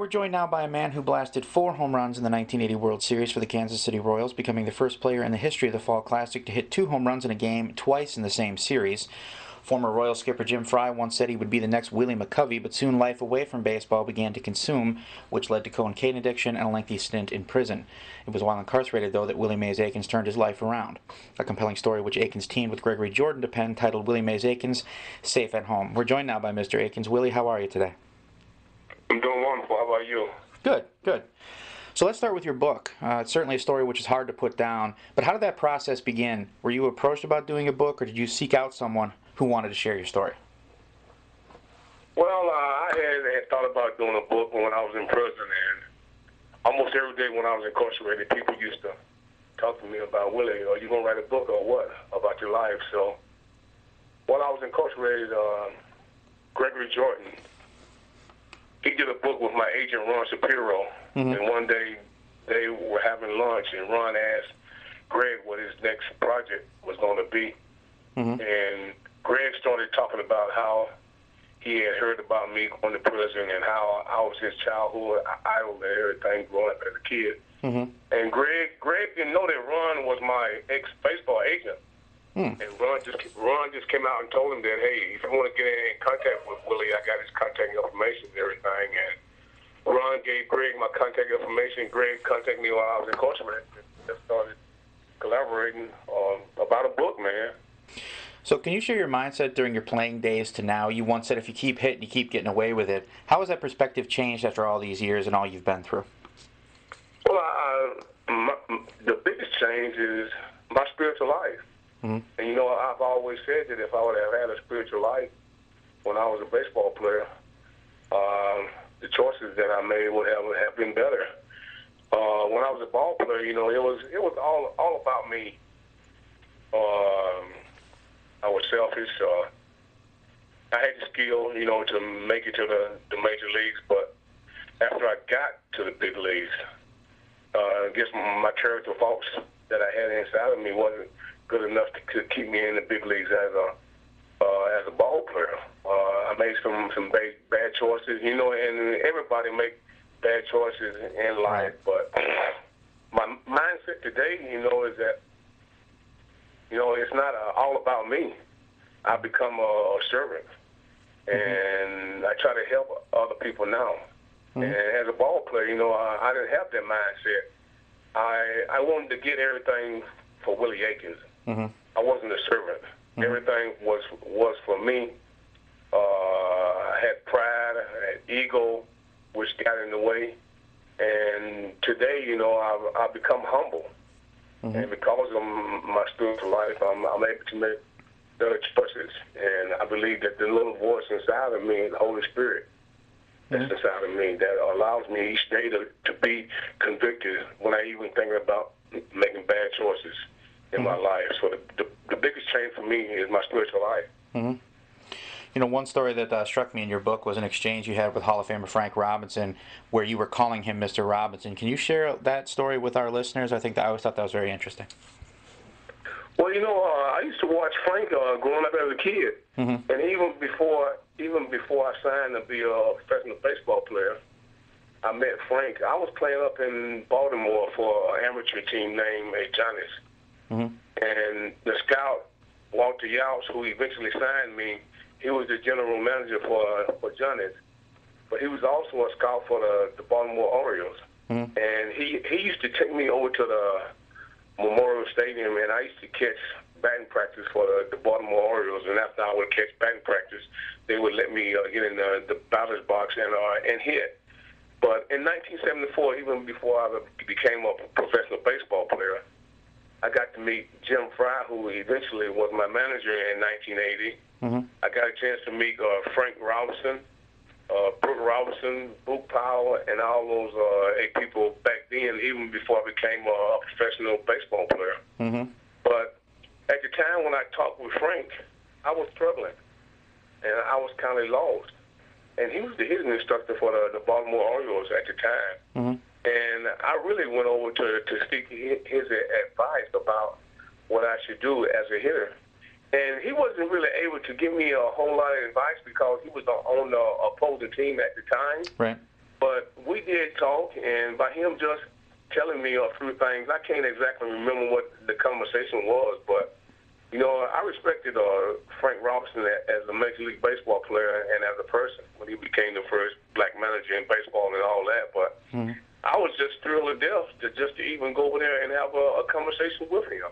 we're joined now by a man who blasted 4 home runs in the 1980 World Series for the Kansas City Royals, becoming the first player in the history of the Fall Classic to hit 2 home runs in a game twice in the same series. Former Royal skipper Jim Frey once said he would be the next Willie McCovey, but soon life away from baseball began to consume, which led to cocaine addiction and a lengthy stint in prison. It was while incarcerated, though, that Willie Mays Aikens turned his life around. A compelling story which Aikens teamed with Gregory Jordan to pen, titled Willie Mays Aikens, Safe at Home. We're joined now by Mr. Aikens. Willie, how are you today? I'm doing wonderful. How about you? Good, good. So let's start with your book. It's certainly a story which is hard to put down, but how did that process begin? Were you approached about doing a book, or did you seek out someone who wanted to share your story? Well, I had thought about doing a book when I was in prison, and almost every day when I was incarcerated, people used to talk to me about, Willie, are you going to write a book or what about your life? So while I was incarcerated, Gregory Jordan, he did a book with my agent, Ron Shapiro, and one day they were having lunch, and Ron asked Greg what his next project was going to be. And Greg started talking about how he had heard about me going to prison and how I was his childhood idol and everything growing up as a kid. And Greg didn't know that Ron was my ex-baseball agent. And Ron just came out and told him that, hey, if you want to get in contact with Willie, I got his contact information and everything. And Ron gave Greg my contact information. Greg contacted me while I was incarcerated and just started collaborating about a book, man. So can you share your mindset during your playing days to now? You once said if you keep hitting, you keep getting away with it. How has that perspective changed after all these years and all you've been through? Well, the biggest change is my spiritual life. And, you know, I've always said that if I would have had a spiritual life when I was a baseball player, the choices that I made would have been better. When I was a ball player, you know, it was all about me. I was selfish. I had the skill, you know, to make it to the major leagues, but after I got to the big leagues, I guess my character faults that I had inside of me wasn't good enough to keep me in the big leagues as a ball player. I made some bad choices, you know, and everybody make bad choices in life. But my mindset today, you know, is that, you know, it's not all about me. I become a servant, and I try to help other people now. And as a ball player, you know, I didn't have that mindset. I wanted to get everything for Willie Aikens. I wasn't a servant. Everything was for me. I had pride, I had ego, which got in the way. And today, you know, I've become humble. And because of my spiritual life, I'm able to make better choices. And I believe that the little voice inside of me, the Holy Spirit, that's inside of me, that allows me each day to be convicted when I even think about making bad choices in my life. So the biggest change for me is my spiritual life. You know, one story that struck me in your book was an exchange you had with Hall of Famer Frank Robinson, where you were calling him Mr. Robinson. Can you share that story with our listeners? I always thought that was very interesting. Well, you know, I used to watch Frank growing up as a kid, and even before I signed to be a professional baseball player, I met Frank. I was playing up in Baltimore for an amateur team named Johnny's, and the scout Walter Youts, who eventually signed me, he was the general manager for Johnny's, but he was also a scout for the Baltimore Orioles, and he used to take me over to the Memorial Stadium, and I used to catch batting practice for the Baltimore Orioles. And after I would catch batting practice, they would let me get in the batter's box and hit. But in 1974, even before I became a professional baseball player, I got to meet Jim Frey, who eventually was my manager in 1980. I got a chance to meet Frank Robinson, Brooke Robinson, Book Powell, and all those people back then, even before I became a professional baseball player. But at the time when I talked with Frank, I was struggling, and I was kind of lost. And he was the hitting instructor for the Baltimore Orioles at the time. And I really went over to seek his advice about what I should do as a hitter. And he wasn't really able to give me a whole lot of advice because he was on the opposing team at the time. Right. But we did talk, and by him just telling me a few things, I can't exactly remember what the conversation was, but, you know, I respected Frank Robinson as a Major League Baseball player and as a person when he became the first black manager in baseball and all that. But I was just thrilled to death to even go over there and have a conversation with him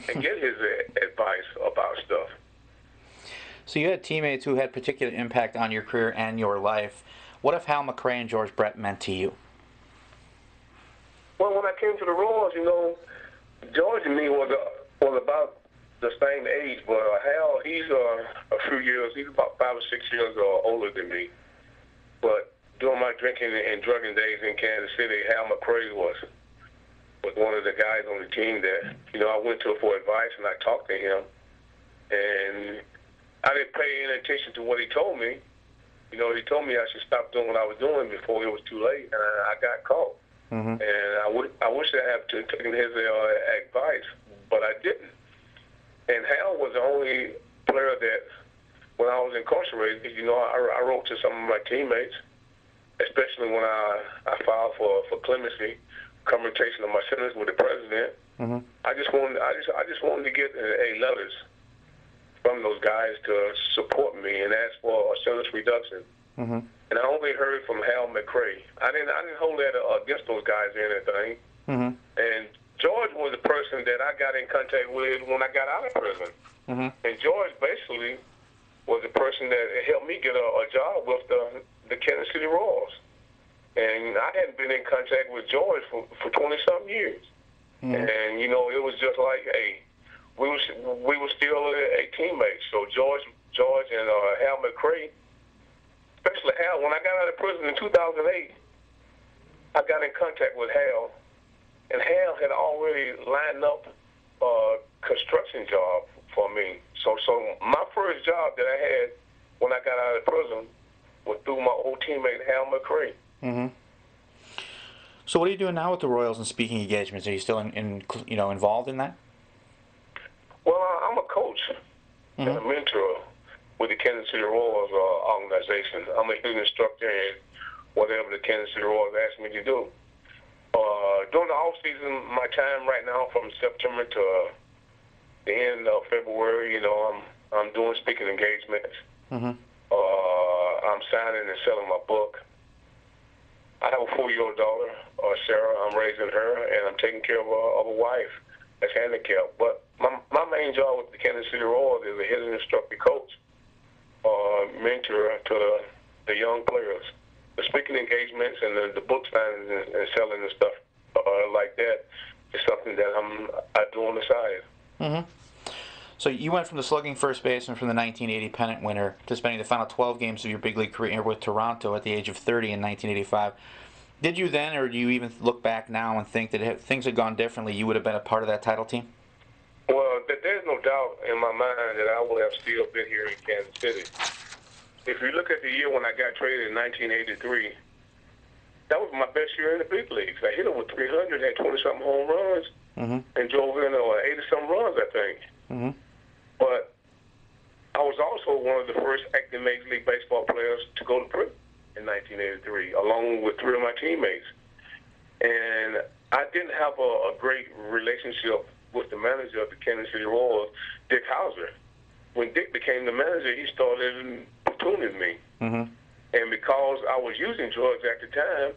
and get his advice about stuff. So you had teammates who had particular impact on your career and your life. What if Hal McRae and George Brett meant to you? Well, when I came to the Royals, you know, George and me was about the same age, but Hal, he's a few years, he's about 5 or 6 years older than me. But during my drinking and drugging days in Kansas City, Hal McRae was one of the guys on the team that, you know, I went to for advice and I talked to him. And I didn't pay any attention to what he told me. You know, he told me I should stop doing what I was doing before it was too late, and I got caught. And I wish I had taken his advice, but I didn't. And Hal was the only player that, when I was incarcerated, you know, I wrote to some of my teammates, especially when I filed for clemency, commutation of my sentence with the president. I just wanted to get letters from those guys to support me and ask for a sentence reduction. And I only heard from Hal McRae. I didn't hold that against those guys or anything. And George was the person that I got in contact with when I got out of prison. And George basically was the person that helped me get a job with the Kansas City Royals. And I hadn't been in contact with George for 20-something years. And, you know, it was just like, hey, we were still a teammate. So George and Hal McRae, especially Hal, when I got out of prison in 2008, I got in contact with Hal, and Hal had already lined up a construction job for me. So my first job that I had when I got out of prison was through my old teammate Hal McRae. So what are you doing now with the Royals and speaking engagements? Are you still involved in that? Well, I'm a coach and a mentor with the Kansas City Royals organization. I'm a student instructor in whatever the Kansas City Royals ask me to do. During the off season, my time right now from September to the end of February, you know, I'm doing speaking engagements. I'm signing and selling my book. I have a 4-year-old daughter, Sarah. I'm raising her, and I'm taking care of a wife that's handicapped. But my main job with the Kansas City Royals is a hitting instructor coach, mentor to the young players. The speaking engagements and the book signings and selling and stuff like that is something that I do on the side. So you went from the slugging first baseman from the 1980 pennant winner to spending the final 12 games of your big league career with Toronto at the age of 30 in 1985. Did you then, or do you even look back now and think that if things had gone differently, you would have been a part of that title team? Well, there's no doubt in my mind that I would have still been here in Kansas City. If you look at the year when I got traded in 1983, that was my best year in the big leagues. I hit over 300, had 20-something home runs, and drove in 80-some runs, I think. But I was also one of the first active Major League Baseball players to go to prison in 1983, along with 3 of my teammates. And I didn't have a great relationship with the manager of the Kansas City Royals, Dick Hauser. When Dick became the manager, he started platooning me. And because I was using drugs at the time,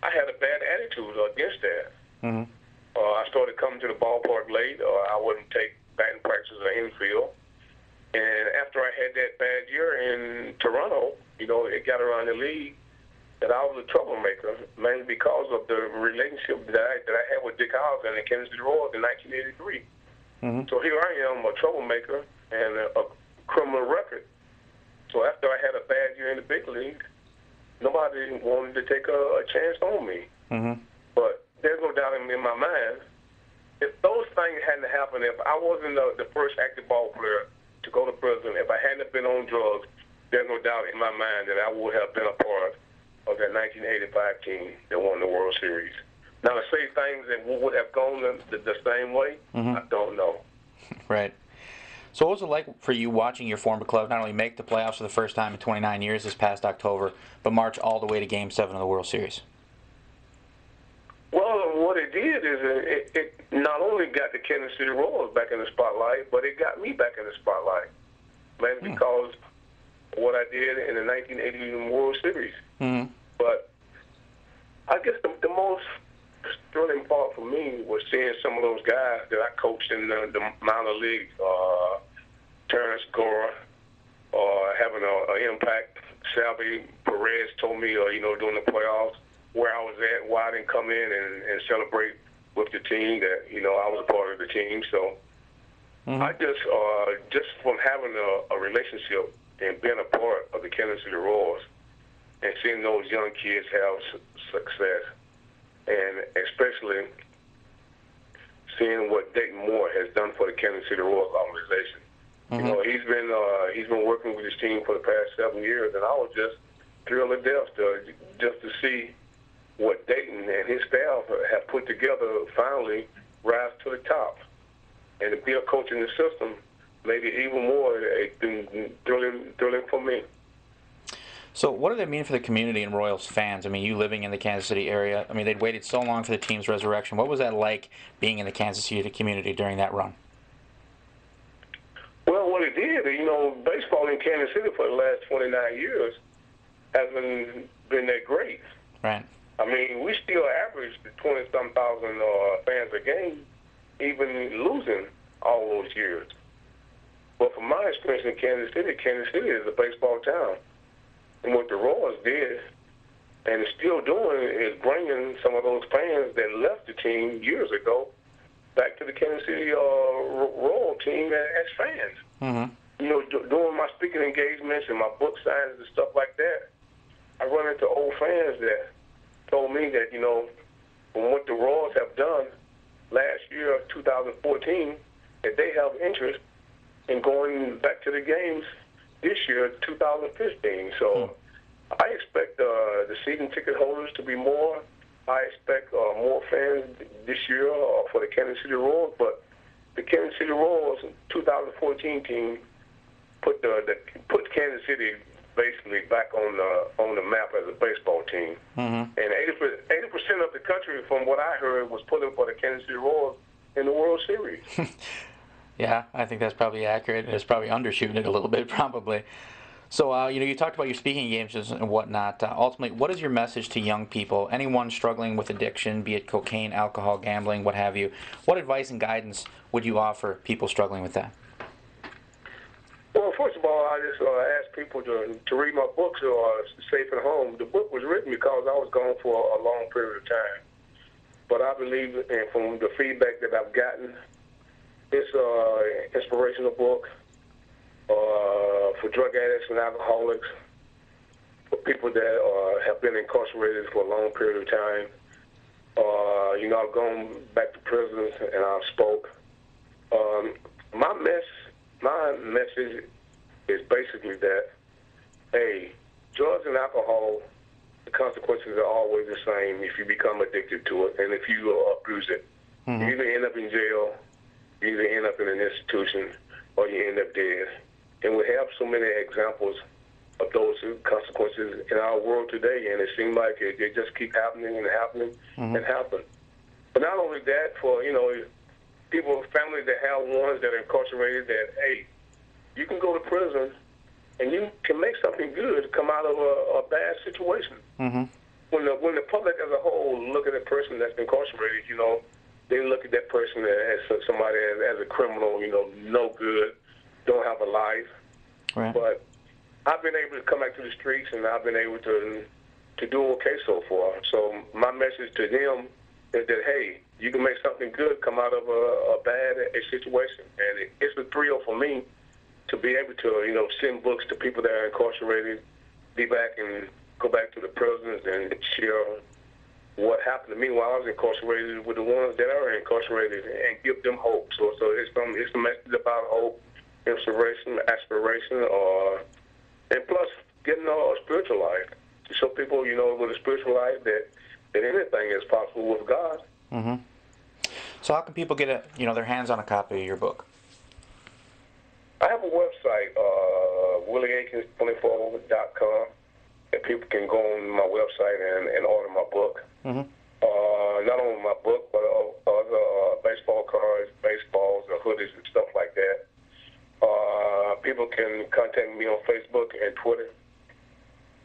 I had a bad attitude against that. I started coming to the ballpark late, or I wouldn't take batting practice or infield. And after I had that bad year in Toronto, you know, it got around the league that I was a troublemaker, mainly because of the relationship that I had with Dick Hauser and the Kansas City Royals in 1983. So here I am, a troublemaker and a criminal record. So after I had a bad year in the big league, nobody wanted to take a chance on me. But there's no doubt in my mind, if those things hadn't happened, if I wasn't the first active ball player to go to prison, if I hadn't been on drugs, there's no doubt in my mind that I would have been a part of that 1985 team that won the World Series. Now, to say things that would have gone the same way, I don't know. Right. So what was it like for you watching your former club not only make the playoffs for the first time in 29 years this past October, but march all the way to Game 7 of the World Series? Well, what it did is it not only got the Kansas City Royals back in the spotlight, but it got me back in the spotlight, mainly because of what I did in the 1980 World Series. Mm-hmm. But I guess the most thrilling part for me was seeing some of those guys that I coached in the minor leagues, Terrence Gore, having an impact. Salvi Perez told me, during the playoffs, where I was at, why I didn't come in and celebrate with the team, that, I was a part of the team. So I just from having a relationship and being a part of the Kansas City Royals and seeing those young kids have success, and especially seeing what Dayton Moore has done for the Kansas City Royals organization. He's been working with his team for the past 7 years, and I was just thrilled to death to see what Dayton and his staff have put together finally rise to the top. And to be a coach in the system made it even more thrilling for me. So what did it mean for the community and Royals fans? I mean, you living in the Kansas City area, I mean, they'd waited so long for the team's resurrection. What was that like being in the Kansas City community during that run? Well, what it did, baseball in Kansas City for the last 29 years hasn't been that great. Right. I mean, we still average 20-some thousand fans a game, even losing all those years. But from my experience in Kansas City is a baseball town. And what the Royals did, and is still doing, is bringing some of those fans that left the team years ago back to the Kansas City Royal team as fans. Mm-hmm. Doing my speaking engagements and my book signings and stuff like that, I run into old fans that told me that, from what the Royals have done last year, 2014, that they have interest in going back to the games this year, 2015. So I expect the season ticket holders to be more. I expect more fans this year for the Kansas City Royals. But the Kansas City Royals 2014 team put Kansas City basically back on the map as a baseball team. Mm-hmm. And 80% of the country, from what I heard, was pulling for the Kansas City Royals in the World Series. Yeah, I think that's probably accurate. It's probably undershooting it a little bit, probably. So, you talked about your speaking engagements and whatnot. Ultimately, what is your message to young people, anyone struggling with addiction, be it cocaine, alcohol, gambling, what have you? What advice and guidance would you offer people struggling with that? Well, first of all, I just ask people to read my books, Safe at Home. The book was written because I was gone for a long period of time. But I believe, and from the feedback that I've gotten, it's an inspirational book for drug addicts and alcoholics, for people that have been incarcerated for a long period of time. I've gone back to prisons and I've spoke. My message is basically that, hey, drugs and alcohol, the consequences are always the same if you become addicted to it and if you abuse it. Mm-hmm. You either end up in jail, you either end up in an institution, or you end up dead. And we have so many examples of those consequences in our world today, and it seems like they just keep happening and happening and happen. But not only that, for, people, families that have ones that are incarcerated, that, hey, you can go to prison and you can make something good come out of a bad situation. Mm-hmm. When the public as a whole look at a person that's incarcerated, they look at that person as somebody as a criminal, no good, don't have a life. Right. But I've been able to come back to the streets, and I've been able to do okay so far. So my message to them is that, hey, you can make something good come out of a bad situation. And it's a thrill for me to be able to, send books to people that are incarcerated, be back and go back to the prisons and share what happened to me while I was incarcerated with the ones that are incarcerated and give them hope. So it's a message about hope, inspiration, aspiration, and plus getting a spiritual life to show people, with a spiritual life that anything is possible with God. Mm-hmm. So how can people get their hands on a copy of your book? I have a website, WillieAikens24.com, and people can go on my website and order my book. Mm-hmm. Not only my book, but other baseball cards, baseballs, or hoodies and stuff like that. People can contact me on Facebook and Twitter,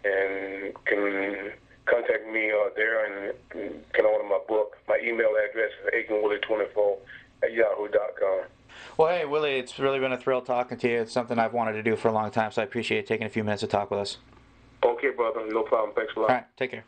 and can contact me there and can order my book. My email address is aikenwillie24@yahoo.com. Well, hey, Willie, it's really been a thrill talking to you. It's something I've wanted to do for a long time, so I appreciate you taking a few minutes to talk with us. Okay, brother. No problem. Thanks a lot. All right, take care.